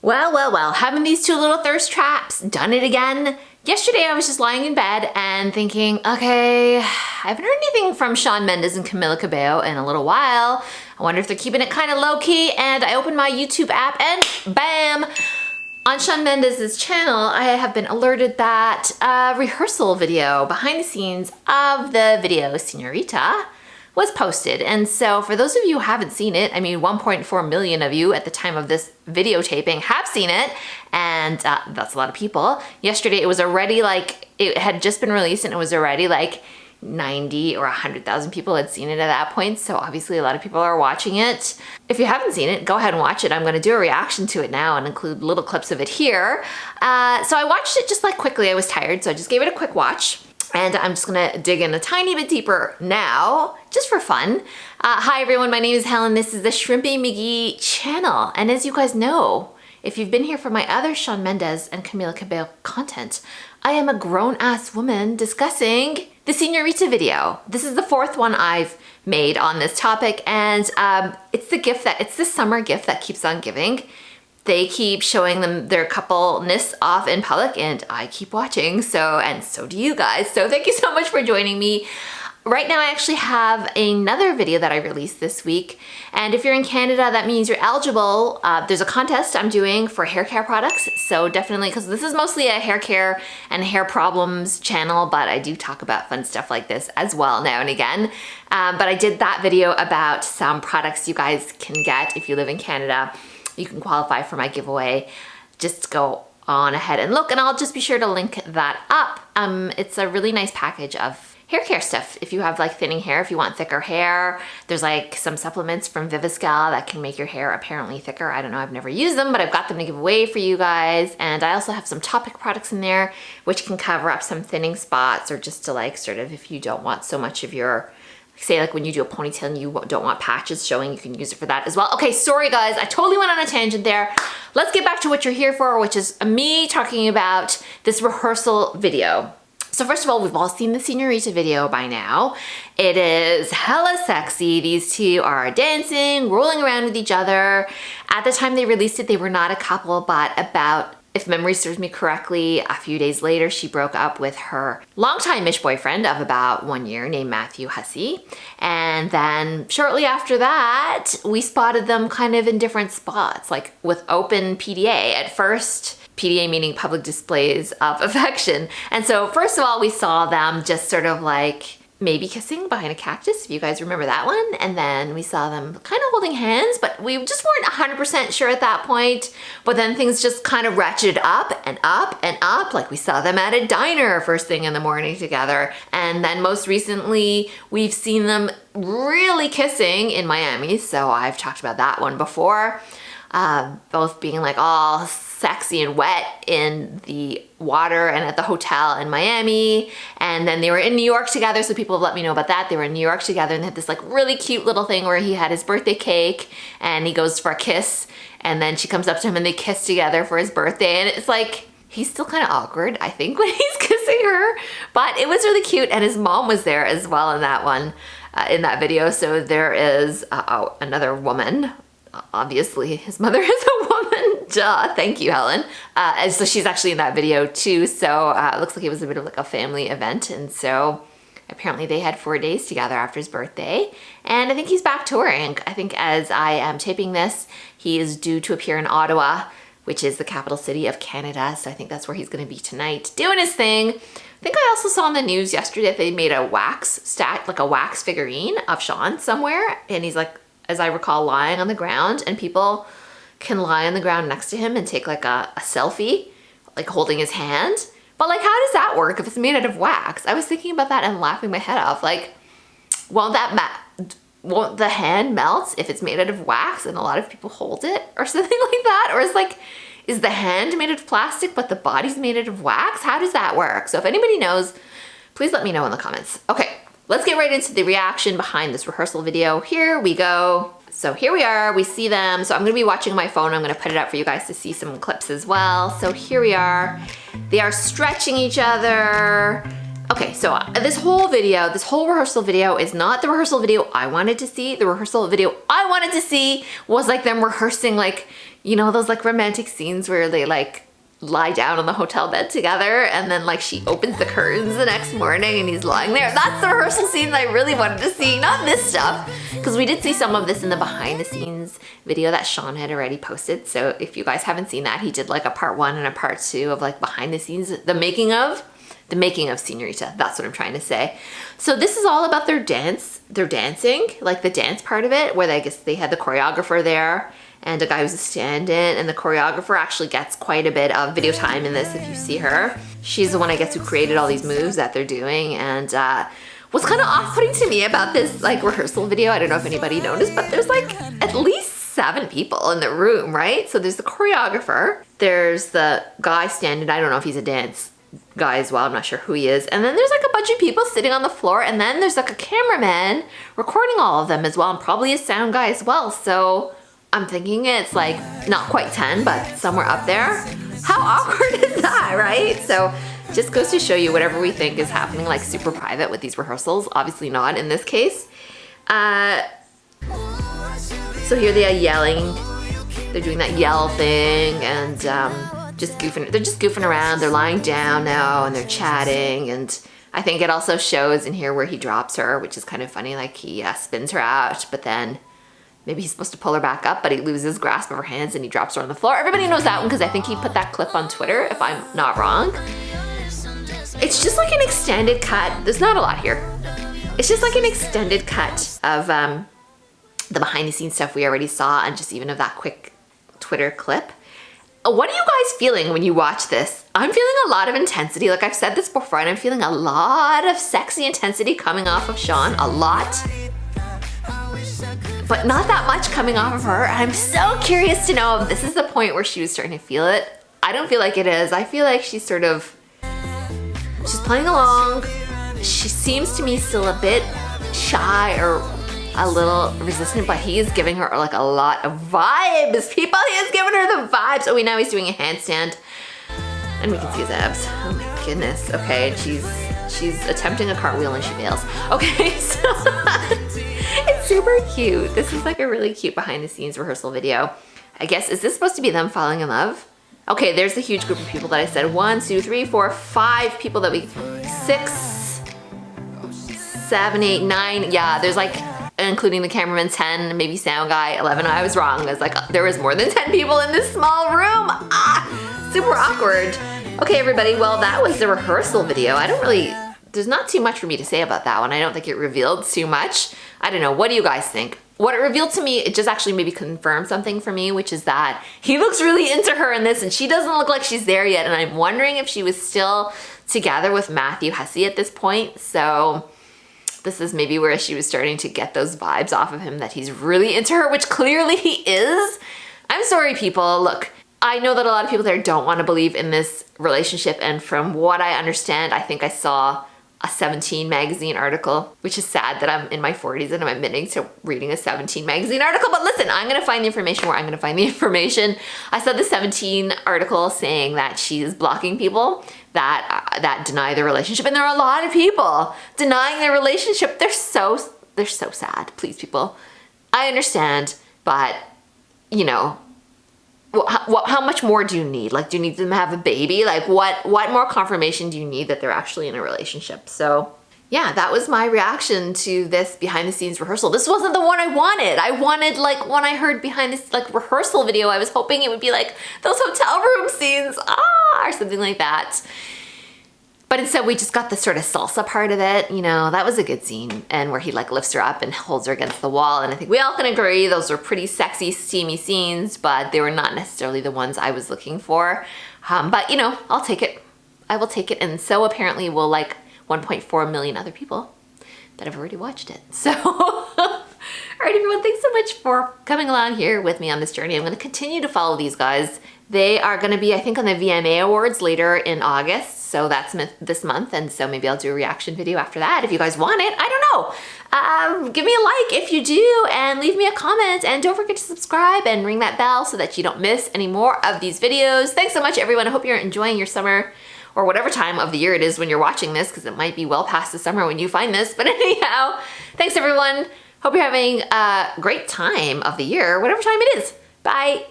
Well, having these two little thirst traps done it again. Yesterday I was just lying in bed and thinking, okay, I haven't heard anything from Shawn Mendes and Camila Cabello in a little while. I wonder if they're keeping it kind of low-key, and I opened my YouTube app and bam! On Shawn Mendes' channel, I have been alerted that a rehearsal video behind the scenes of the video Señorita was posted. And so for those of you who haven't seen it, I mean 1.4 million of you at the time of this videotaping have seen it, and that's a lot of people. Yesterday it was already like, it had just been released and it was already like 90 or 100,000 people had seen it at that point, so obviously a lot of people are watching it. If you haven't seen it, go ahead and watch it. I'm gonna do a reaction to it now and include little clips of it here. So I watched it just like quickly. I was tired, so I just gave it a quick watch. And I'm just gonna dig in a tiny bit deeper now, just for fun. Hi everyone, my name is Helen. This is the Shrimpy McGee channel. And as you guys know, if you've been here for my other Shawn Mendes and Camila Cabello content, I am a grown-ass woman discussing the Señorita video. This is the fourth one I've made on this topic, and it's the summer gift that keeps on giving. They keep showing them their coupleness off in public, and I keep watching, and so do you guys. So thank you so much for joining me. Right now I actually have another video that I released this week, and if you're in Canada, that means you're eligible. There's a contest I'm doing for hair care products, so definitely, because this is mostly a hair care and hair problems channel, but I do talk about fun stuff like this as well now and again. But I did that video about some products you guys can get if you live in Canada. You can qualify for my giveaway. Just go on ahead and look, and I'll just be sure to link that up. It's a really nice package of hair care stuff. If you have like thinning hair, if you want thicker hair, there's like some supplements from Viviscal that can make your hair apparently thicker. I don't know, I've never used them, but I've got them to give away for you guys. And I also have some topic products in there, which can cover up some thinning spots, or just to like sort of, if you don't want so much of your, say like when you do a ponytail and you don't want patches showing, you can use it for that as well. Okay, sorry guys, I totally went on a tangent there. Let's get back to what you're here for, which is me talking about this rehearsal video. So first of all, we've all seen the Señorita video by now. It is hella sexy. These two are dancing, rolling around with each other. At the time they released it, they were not a couple, but about, if memory serves me correctly, a few days later, she broke up with her longtime-ish boyfriend of about 1 year named Matthew Hussey. And then shortly after that, we spotted them kind of in different spots, like with open PDA. At first, PDA meaning public displays of affection. And so first of all, we saw them just sort of like maybe kissing behind a cactus, if you guys remember that one. And then we saw them kind of holding hands, but we just weren't 100% sure at that point. But then things just kind of ratcheted up and up and up. Like we saw them at a diner first thing in the morning together. And then most recently, we've seen them really kissing in Miami. So I've talked about that one before. Both being like all sexy and wet in the water and at the hotel in Miami. And then they were in New York together, so people have let me know about that. They were in New York together and they had this like really cute little thing where he had his birthday cake and he goes for a kiss, and then she comes up to him and they kiss together for his birthday. And it's like, he's still kind of awkward, I think, when he's kissing her, but it was really cute. And his mom was there as well in that one, in that video. So there is another woman. Obviously his mother is a woman, duh, thank you Helen. And so she's actually in that video too, so it looks like it was a bit of like a family event. And so apparently they had 4 days together after his birthday, and I think he's back touring. I think as I am taping this, he is due to appear in Ottawa, which is the capital city of Canada, so I think that's where he's gonna be tonight doing his thing. I think I also saw in the news yesterday that they made a wax like a wax figurine of Shawn somewhere, and he's like, as I recall, lying on the ground, and people can lie on the ground next to him and take like a selfie, like holding his hand. But like, how does that work if it's made out of wax? I was thinking about that and laughing my head off. Like, won't the hand melt if it's made out of wax and a lot of people hold it or something like that? Or is the hand made of plastic but the body's made out of wax? How does that work? So if anybody knows, please let me know in the comments. Okay. Let's get right into the reaction behind this rehearsal video. Here we go. So here we are, we see them. So I'm gonna be watching my phone. I'm gonna put it up for you guys to see some clips as well. So here we are. They are stretching each other. Okay, so this whole rehearsal video is not the rehearsal video I wanted to see. The rehearsal video I wanted to see was like them rehearsing like, You know, those like romantic scenes where they like lie down on the hotel bed together and then like she opens the curtains the next morning and he's lying there. That's the rehearsal scenes I really wanted to see, not this stuff. Because we did see some of this in the behind the scenes video that Sean had already posted. So if you guys haven't seen that, he did like a part 1 and a part 2 of like behind the scenes, the making of Senorita. That's what I'm trying to say. So this is all about their dancing, like the dance part of it, where I guess they had the choreographer there and a guy who's a stand-in, and the choreographer actually gets quite a bit of video time in this if you see her. She's the one, I guess, who created all these moves that they're doing, and what's kind of off-putting to me about this like rehearsal video, I don't know if anybody noticed, but there's like at least 7 people in the room, right? So there's the choreographer, there's the guy standing, I don't know if he's a dance guy as well, I'm not sure who he is, and then there's like a bunch of people sitting on the floor, and then there's like a cameraman recording all of them as well, and probably a sound guy as well. So I'm thinking it's like not quite 10, but somewhere up there. How awkward is that, right? So just goes to show you whatever we think is happening like super private with these rehearsals, obviously not in this case. So here they are yelling, they're doing that yell thing, and they're just goofing around. They're lying down now and they're chatting, and I think it also shows in here where he drops her, which is kind of funny, like he spins her out, but then maybe he's supposed to pull her back up, but he loses grasp of her hands and he drops her on the floor. Everybody knows that one because I think he put that clip on Twitter, if I'm not wrong. It's just like an extended cut. There's not a lot here. It's just like an extended cut of the behind the scenes stuff we already saw, and just even of that quick Twitter clip. What are you guys feeling when you watch this? I'm feeling a lot of intensity. Like I've said this before, and I'm feeling a lot of sexy intensity coming off of Sean, a lot. But not that much coming off of her. I'm so curious to know if this is the point where she was starting to feel it. I don't feel like it is. I feel like she's playing along. She seems to me still a bit shy or a little resistant, but he is giving her like a lot of vibes. People, he is giving her the vibes. Oh, now he's doing a handstand and we can see his abs. Oh my goodness. Okay, and she's attempting a cartwheel and she fails. Okay, so it's super cute. This is like a really cute behind the scenes rehearsal video. I guess, is this supposed to be them falling in love? Okay, there's the huge group of people that I said. 1, 2, 3, 4, 5 people that we, 6, 7, 8, 9. Yeah, there's like, including the cameraman, 10, maybe sound guy, 11. I was wrong. I was like, there was more than 10 people in this small room. Super awkward. Okay, everybody, well, that was the rehearsal video. There's not too much for me to say about that one. I don't think it revealed too much. I don't know, what do you guys think? What it revealed to me, it just actually maybe confirmed something for me, which is that he looks really into her in this and she doesn't look like she's there yet. And I'm wondering if she was still together with Matthew Hussey at this point. So this is maybe where she was starting to get those vibes off of him that he's really into her, which clearly he is. I'm sorry, people. Look, I know that a lot of people there don't want to believe in this relationship. And from what I understand, I think I saw a 17 magazine article, which is sad that I'm in my 40s and I'm admitting to reading a 17 magazine article. But listen, I'm going to find the information where I'm going to find the information. I saw the 17 article saying that she's blocking people that deny their relationship. And there are a lot of people denying their relationship. They're so sad. Please, people. I understand, but you know, how much more do you need? Like, do you need them to have a baby? Like, what more confirmation do you need that they're actually in a relationship? So yeah, that was my reaction to this behind the scenes rehearsal. This wasn't the one I wanted. I wanted, like, when I heard behind this like rehearsal video, I was hoping it would be like those hotel room scenes, or something like that. But instead we just got the sort of salsa part of it, you know. That was a good scene, and where he like lifts her up and holds her against the wall, and I think we all can agree those were pretty sexy, steamy scenes, but they were not necessarily the ones I was looking for. But you know, I'll take it. I will take it, and so apparently will like 1.4 million other people that have already watched it. So, all right, everyone, thanks so much for coming along here with me on this journey. I'm going to continue to follow these guys. They are going to be, I think, on the VMA Awards later in August. So that's this month, and so maybe I'll do a reaction video after that if you guys want it. I don't know. Give me a like if you do, and leave me a comment, and don't forget to subscribe and ring that bell so that you don't miss any more of these videos. Thanks so much, everyone. I hope you're enjoying your summer, or whatever time of the year it is when you're watching this, because it might be well past the summer when you find this. But anyhow, thanks everyone. Hope you're having a great time of the year, whatever time it is. Bye.